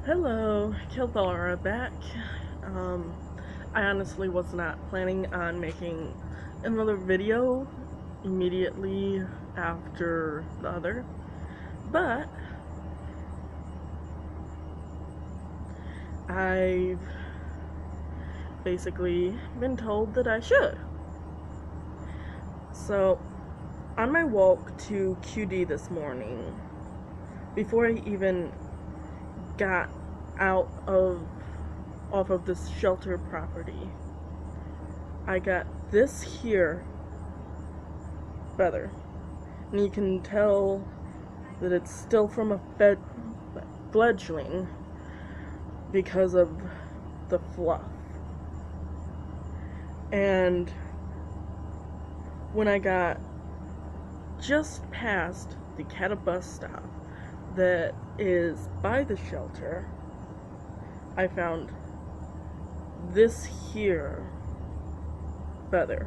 Hello, Kildara back. Um, I honestly was not planning on making another video immediately after the other, but I've basically been told that I should. So, on my walk to QD this morning, before I even got out of off of this shelter property, I got this here feather, and you can tell that it's still from a fledgling because of the fluff. And when I got just past the Cata bus stop that is by the shelter, I found this here feather,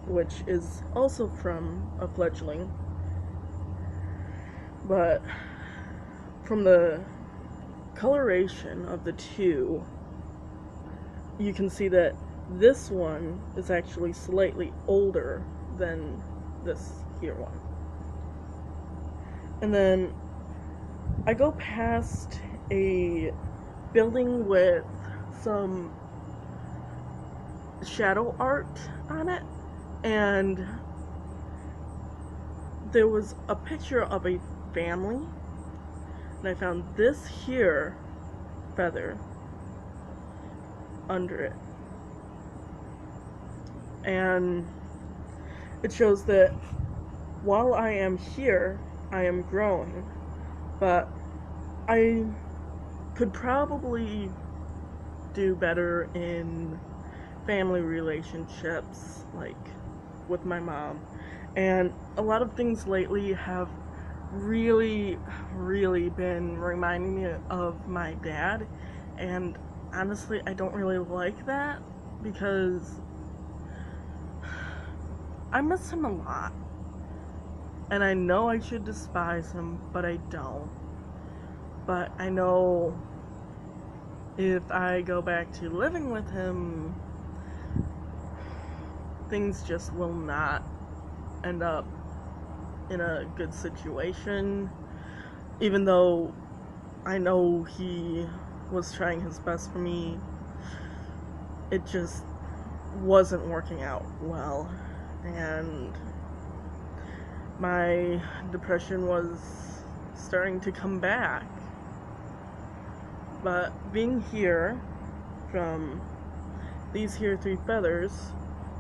which is also from a fledgling, but from the coloration of the two, you can see that this one is actually slightly older than this here one. And then I go past a building with some shadow art on it, and there was a picture of a family, and I found this here feather under it, and it shows that while I am here, I am growing, but I could probably do better in family relationships, like with my mom. And a lot of things lately have really been reminding me of my dad, and honestly I don't really like that because I miss him a lot, and I know I should despise him, but I don't. But I know if I go back to living with him, things just will not end up in a good situation, even though I know he was trying his best for me. It just wasn't working out well, and my depression was starting to come back. But being here from these here 3 feathers,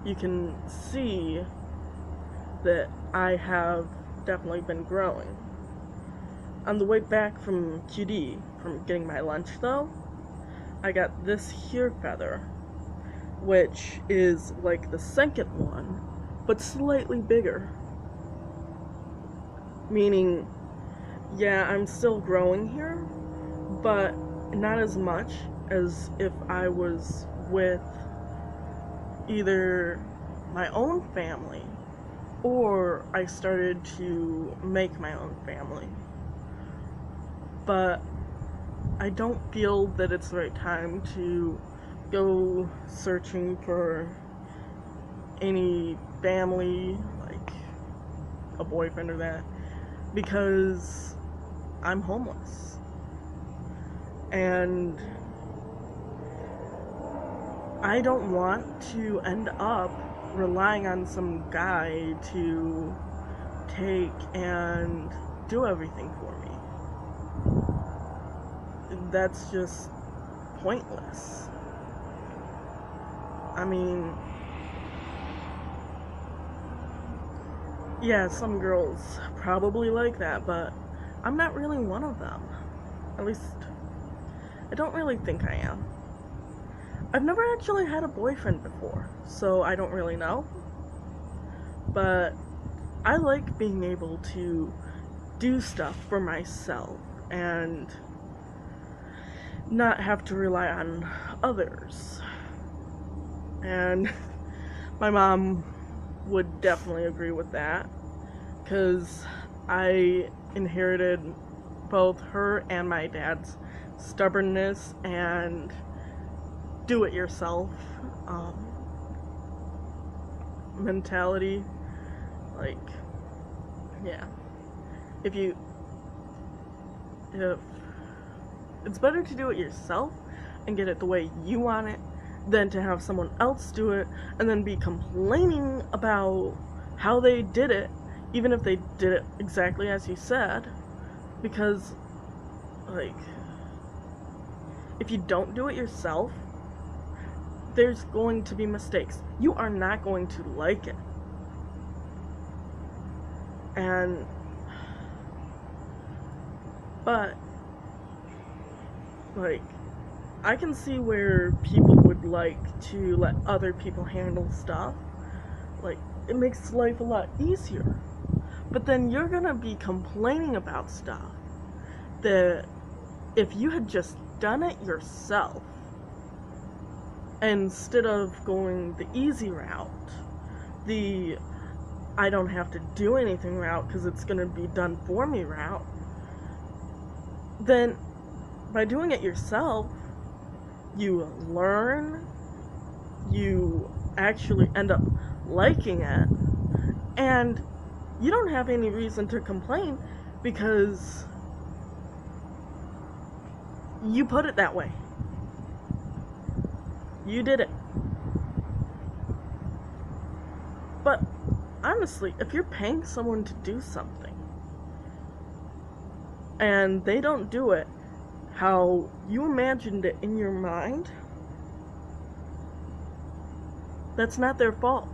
you can see that I have definitely been growing. On the way back from QD, from getting my lunch though, I got this here feather, which is like the second one, but slightly bigger. Meaning, yeah, I'm still growing here, but not as much as if I was with either my own family or I started to make my own family. But I don't feel that it's the right time to go searching for any family, like a boyfriend or that, because I'm homeless. And I don't want to end up relying on some guy to take and do everything for me. That's just pointless. I mean, yeah, some girls probably like that, but I'm not really one of them. At least, I don't really think I am. I've never actually had a boyfriend before, so I don't really know. But I like being able to do stuff for myself and not have to rely on others. And my mom would definitely agree with that, because I inherited both her and my dad's stubbornness and do-it-yourself mentality. Like, yeah, if it's better to do it yourself and get it the way you want it than to have someone else do it and then be complaining about how they did it, even if they did it exactly as you said. Because, like, if you don't do it yourself, there's going to be mistakes. You are not going to like it. But, like, I can see where people would like to let other people handle stuff. Like, it makes life a lot easier. But then you're gonna be complaining about stuff that if you had just done it yourself, instead of going the easy route, the I don't have to do anything route because it's gonna be done for me route, then by doing it yourself, you learn, you actually end up liking it, and you don't have any reason to complain because you put it that way. You did it. But honestly, if you're paying someone to do something and they don't do it how you imagined it in your mind, that's not their fault.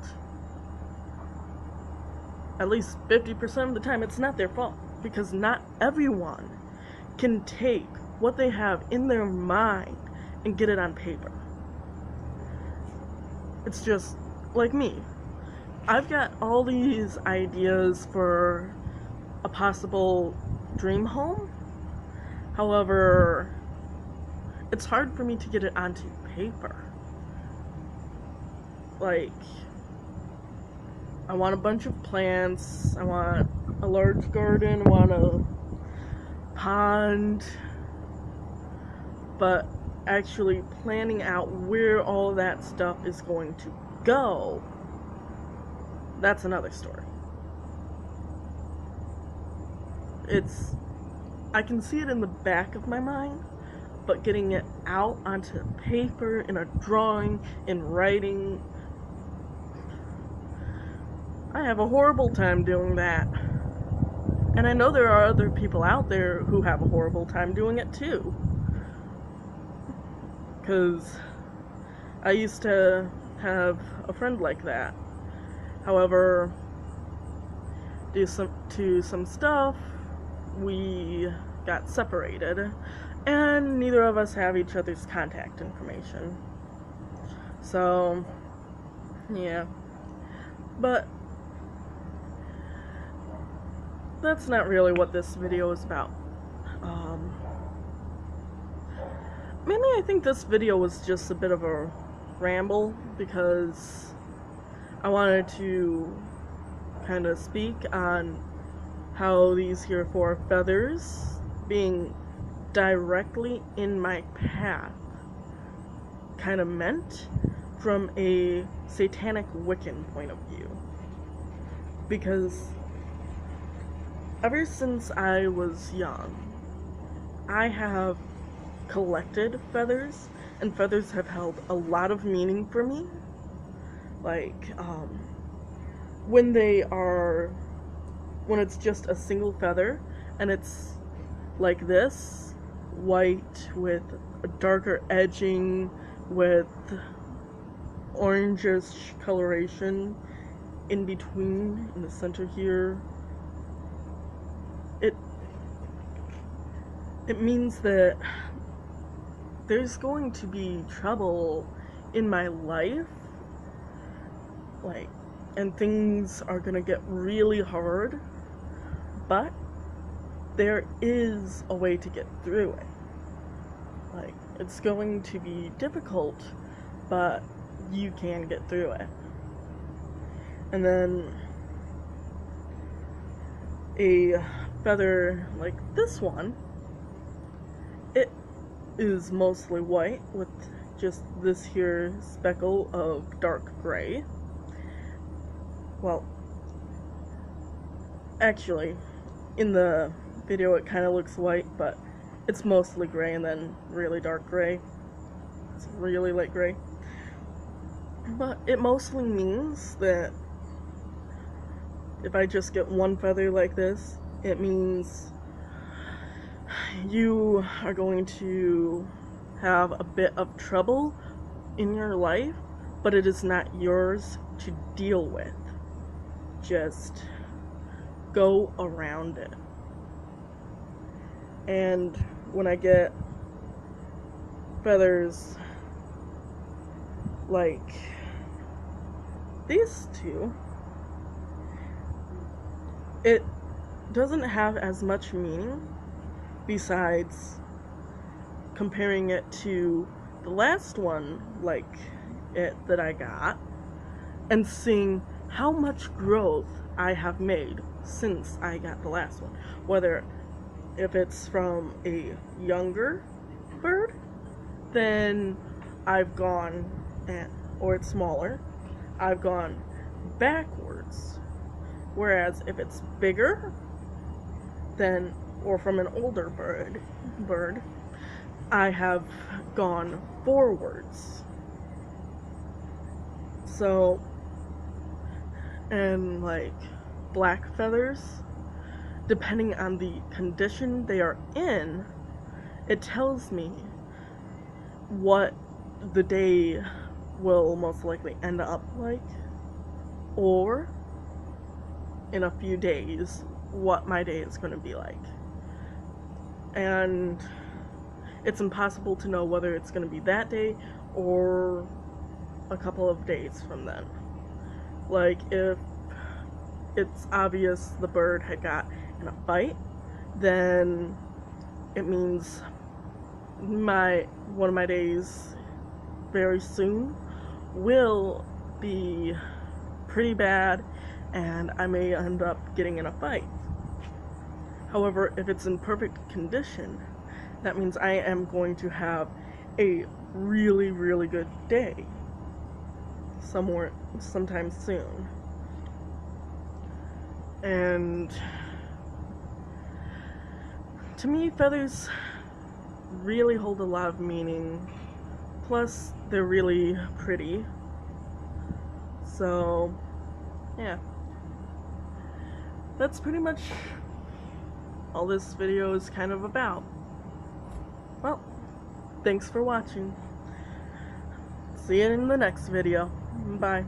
At least 50% of the time, it's not their fault, because not everyone can take what they have in their mind and get it on paper. It's just like me. I've got all these ideas for a possible dream home. However, it's hard for me to get it onto paper. Like, I want a bunch of plants, I want a large garden, I want a pond, but actually planning out where all that stuff is going to go, that's another story. I can see it in the back of my mind, but getting it out onto paper, in a drawing, in writing, I have a horrible time doing that. And I know there are other people out there who have a horrible time doing it too. Because I used to have a friend like that. However, due to some stuff, we got separated, and neither of us have each other's contact information. So, yeah. But that's not really what this video is about. Mainly I think this video was just a bit of a ramble, because I wanted to kind of speak on how these here 4 feathers being directly in my path kind of meant from a satanic Wiccan point of view. Because ever since I was young, I have collected feathers, and feathers have held a lot of meaning for me. Like, when it's just a single feather, and it's like this, white with a darker edging, with orangish coloration in between, in the center here, it means that there's going to be trouble in my life, like, and things are gonna get really hard, but there is a way to get through it. Like, it's going to be difficult, but you can get through it. And then a feather like this one, it is mostly white with just this here speckle of dark gray. Well, actually, in the video it kind of looks white, but it's mostly gray and then really dark gray. It's really light gray. But it mostly means that if I just get one feather like this, it means you are going to have a bit of trouble in your life, but it is not yours to deal with. Just go around it. And when I get feathers like these two, it doesn't have as much meaning besides comparing it to the last one like it that I got and seeing how much growth I have made since I got the last one. Whether if it's from a younger bird, then I've gone, or it's smaller, I've gone backwards. Whereas if it's bigger, then, or from an older bird, I have gone forwards. So, and like black feathers, depending on the condition they are in, it tells me what the day will most likely end up like, or in a few days what my day is going to be like. And it's impossible to know whether it's going to be that day or a couple of days from then. Like, if it's obvious the bird had got in a fight, then it means one of my days very soon will be pretty bad and I may end up getting in a fight. However, if it's in perfect condition, that means I am going to have a really, really good day sometime soon. And to me, feathers really hold a lot of meaning. Plus, they're really pretty. So, yeah. That's pretty much all this video is kind of about. Well, thanks for watching. See you in the next video. Bye.